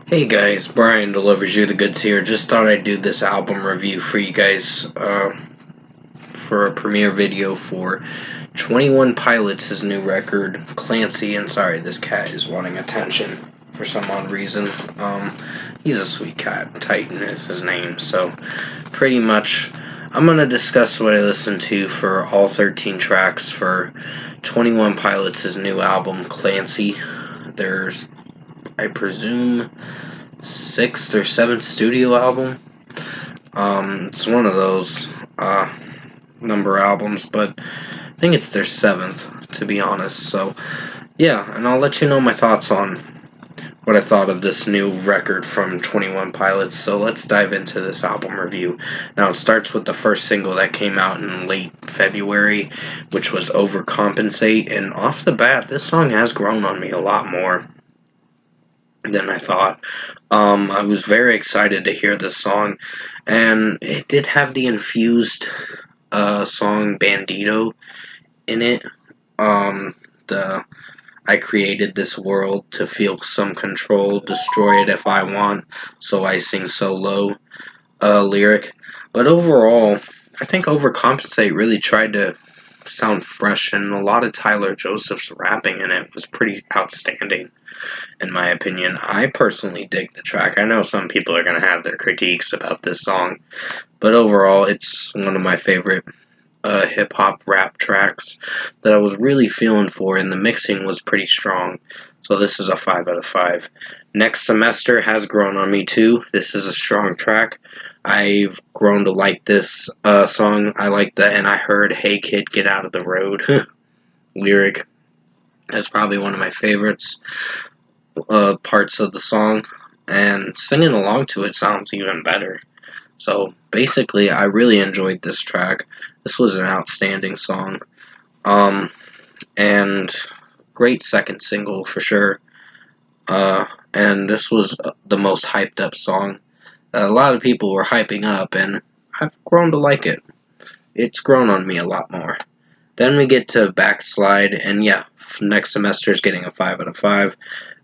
Hey guys, Brian delivers you the goods here. Just thought I'd do this album review for you guys for a premiere video for 21 Pilots, his new record, Clancy. And sorry, this cat is wanting attention for some odd reason. He's a sweet cat. Titan is his name. So, pretty much, I'm going to discuss what I listened to for all 13 tracks for 21 Pilots, his new album, Clancy. There's, I presume, sixth or seventh studio album. It's one of those number albums, but I think it's their seventh, to be honest. So, yeah, and I'll let you know my thoughts on what I thought of this new record from 21 Pilots. So let's dive into this album review. Now, it starts with the first single that came out in late February, which was Overcompensate, and off the bat, this song has grown on me a lot more than I thought. I was very excited to hear this song, and it did have the infused song Bandito in it. The I created this world to feel some control, destroy it if I want, so I sing so low lyric. But overall, I think Overcompensate really tried to sound fresh, and a lot of Tyler Joseph's rapping in it was pretty outstanding, in my opinion. I personally dig the track. I know some people are going to have their critiques about this song, but overall, it's one of my favorite hip hop rap tracks that I was really feeling for, and the mixing was pretty strong. So this is a 5 out of 5. Next Semester has grown on me too. This is a strong track. I've grown to like this song. I like the "and I heard, hey kid, get out of the road" lyric. That's probably one of my favorites parts of the song, and singing along to it sounds even better. So basically, I really enjoyed this track. This was an outstanding song, and great second single for sure. And this was the most hyped up song. A lot of people were hyping up, and I've grown to like it. It's grown on me a lot more. Then we get to Backslide, and yeah, Next Semester is getting a 5 out of 5.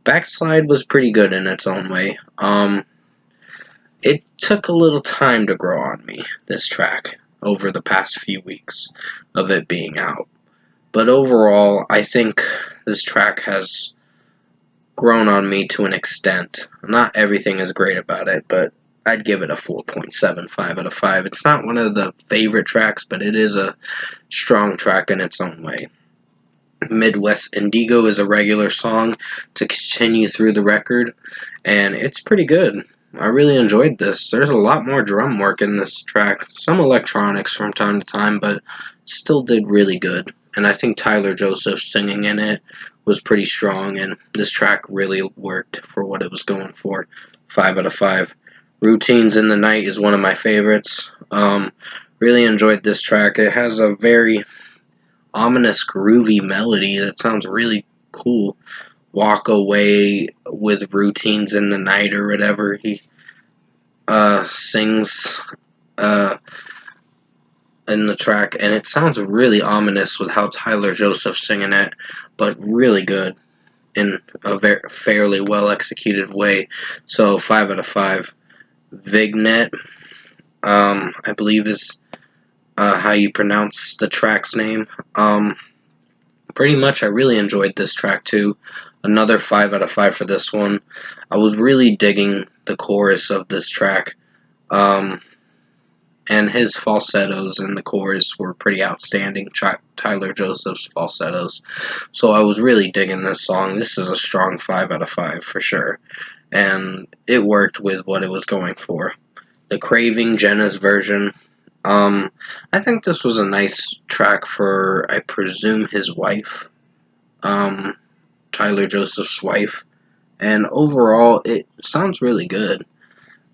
Backslide was pretty good in its own way. It took a little time to grow on me, this track, over the past few weeks of it being out. But overall, I think this track has grown on me to an extent. Not everything is great about it, but I'd give it a 4.75 out of 5. It's not one of the favorite tracks, but it is a strong track in its own way. Midwest Indigo is a regular song to continue through the record, and it's pretty good. I really enjoyed this. There's a lot more drum work in this track, some electronics from time to time, but still did really good. And I think Tyler Joseph singing in it was pretty strong, and this track really worked for what it was going for. 5 out of 5. Routines in the Night is one of my favorites. Really enjoyed this track. It has a very ominous, groovy melody that sounds really cool. Walk Away with Routines in the Night or whatever he sings in the track, and it sounds really ominous with how Tyler Joseph's singing it, but really good in a fairly well executed way. So 5 out of 5. Vignet, I believe is how you pronounce the track's name. Pretty much, I really enjoyed this track too. Another 5 out of 5 for this one. I was really digging the chorus of this track. And his falsettos in the chorus were pretty outstanding. Tyler Joseph's falsettos. So I was really digging this song. This is a strong 5 out of 5 for sure. And it worked with what it was going for. The Craving, Jenna's version. I think this was a nice track for, I presume, his wife. Tyler Joseph's wife. And overall, it sounds really good.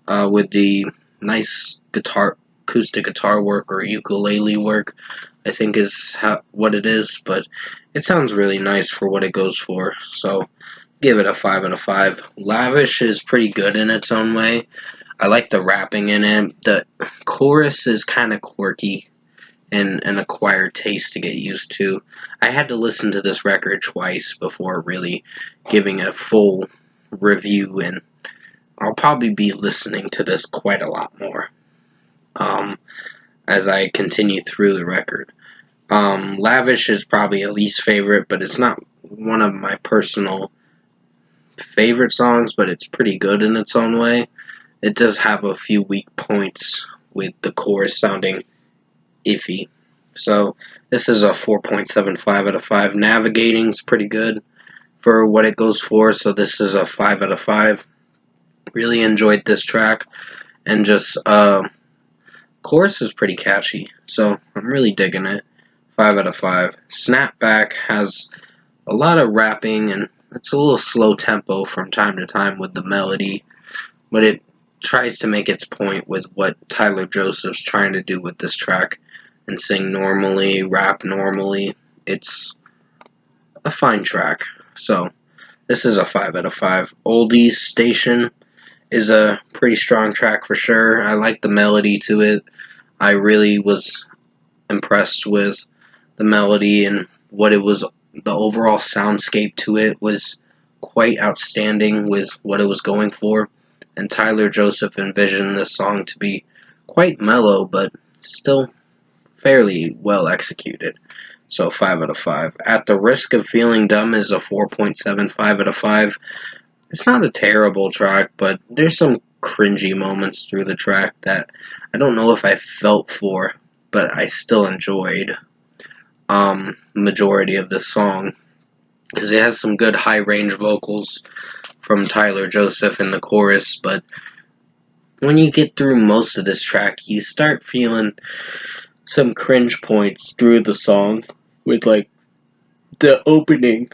With the nice acoustic guitar work or ukulele work, I think is what it is, but it sounds really nice for what it goes for, so give it a 5 out of 5. Lavish is pretty good in its own way. I like the rapping in it. The chorus is kind of quirky and an acquired taste to get used to. I had to listen to this record twice before really giving a full review and I'll probably be listening to this quite a lot more as I continue through the record. Lavish is probably a least favorite, but it's not one of my personal favorite songs, but it's pretty good in its own way. It does have a few weak points with the chorus sounding iffy. So this is a 4.75 out of 5. Navigating's pretty good for what it goes for, so this is a 5 out of 5. Really enjoyed this track, and just chorus is pretty catchy, so I'm really digging it. 5 out of 5. Snapback has a lot of rapping, and it's a little slow tempo from time to time with the melody, but it tries to make its point with what Tyler Joseph's trying to do with this track and sing normally, rap normally. It's a fine track. So this is a 5 out of 5. Oldies Station is a pretty strong track for sure. I like the melody to it. I really was impressed with the melody and what it was. The overall soundscape to it was quite outstanding with what it was going for. And Tyler Joseph envisioned this song to be quite mellow, but still fairly well executed. So 5 out of 5. At the Risk of Feeling Dumb is a 4.75 out of 5. It's not a terrible track, but there's some cringy moments through the track that I don't know if I felt for, but I still enjoyed majority of the song, because it has some good high range vocals from Tyler Joseph in the chorus, but when you get through most of this track, you start feeling some cringe points through the song, with like the opening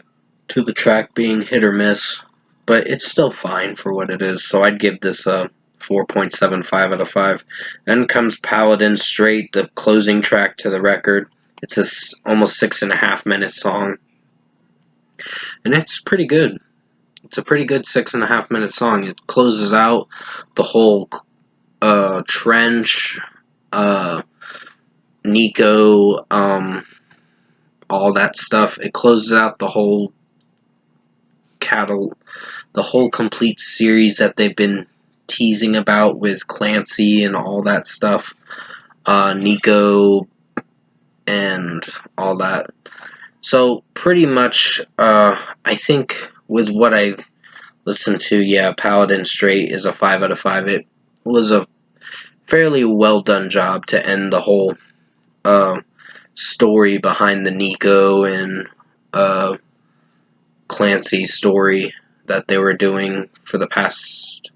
to the track being hit or miss, but it's still fine for what it is, so I'd give this a 4.75 out of 5. Then comes Paladin Straight, the closing track to the record. It's a almost 6.5 minute song, and it's pretty good. It's a pretty good 6.5 minute song. It closes out the whole Trench, Nico, all that stuff. It closes out the whole the whole complete series that they've been teasing about with Clancy and all that stuff. Nico and all that. So pretty much, I think with what I've listened to, yeah, Paladin Straight is a 5 out of 5. It was a fairly well done job to end the whole story behind the Nico and Clancy story that they were doing for the past,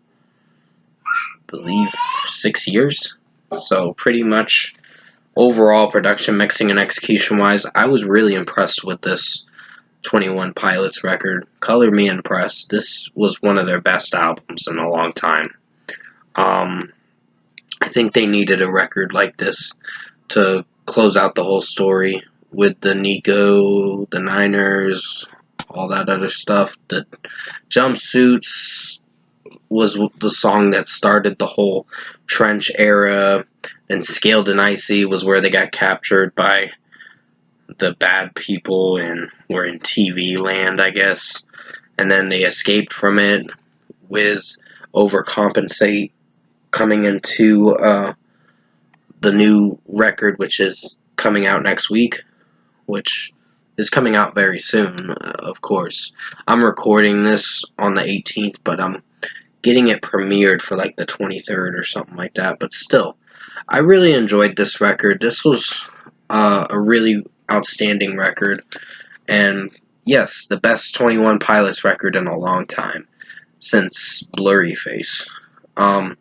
I believe, 6 years. So pretty much overall production, mixing, and execution wise, I was really impressed with this 21 Pilots record. Color me impressed. This was one of their best albums in a long time. I think they needed a record like this to close out the whole story with the Nico, the Niners, all that other stuff. The Jumpsuits was the song that started the whole Trench era, and Scaled and Icy was where they got captured by the bad people and were in TV land, I guess. And then they escaped from it with Overcompensate coming into the new record, which is coming out next week, which is coming out very soon, of course. I'm recording this on the 18th, but I'm getting it premiered for like the 23rd or something like that. But still, I really enjoyed this record. This was a really outstanding record, and yes, the best 21 Pilots record in a long time, since Blurry Face. And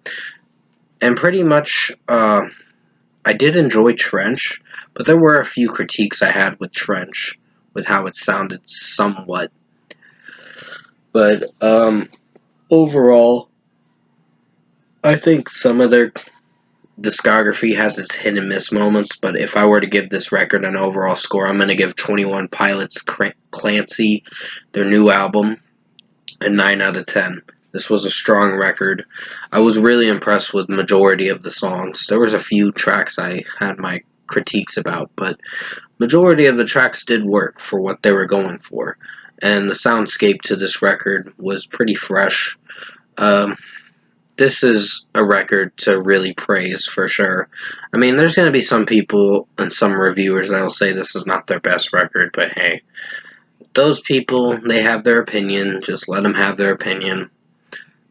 pretty much, I did enjoy Trench, but there were a few critiques I had with Trench, with how it sounded somewhat. But overall, I think some of their discography has its hit and miss moments, but if I were to give this record an overall score, I'm going to give 21 Pilots Clancy, their new album, a 9 out of 10. This was a strong record. I was really impressed with the majority of the songs. There was a few tracks I had my critiques about, but majority of the tracks did work for what they were going for. And the soundscape to this record was pretty fresh. this is a record to really praise for sure. I mean, there's going to be some people and some reviewers that will say this is not their best record, but hey, those people, they have their opinion. Just let them have their opinion.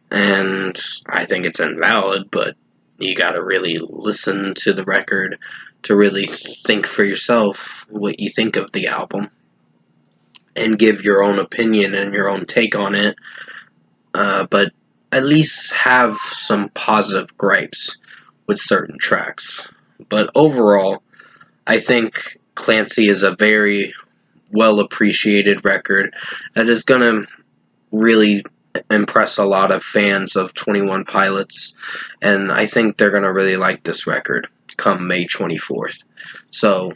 And I think it's invalid, but you got to really listen to the record to really think for yourself what you think of the album and give your own opinion and your own take on it. But at least have some positive gripes with certain tracks. But overall, I think Clancy is a very well appreciated record that is going to really impress a lot of fans of 21 Pilots, and I think they're going to really like this record come May 24th. So,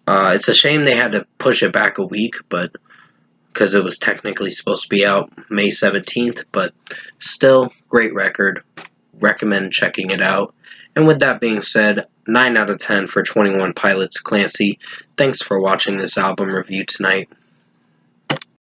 it's a shame they had to push it back a week, but because it was technically supposed to be out May 17th, but still, great record. Recommend checking it out. And with that being said, 9 out of 10 for 21 Pilots Clancy. Thanks for watching this album review tonight.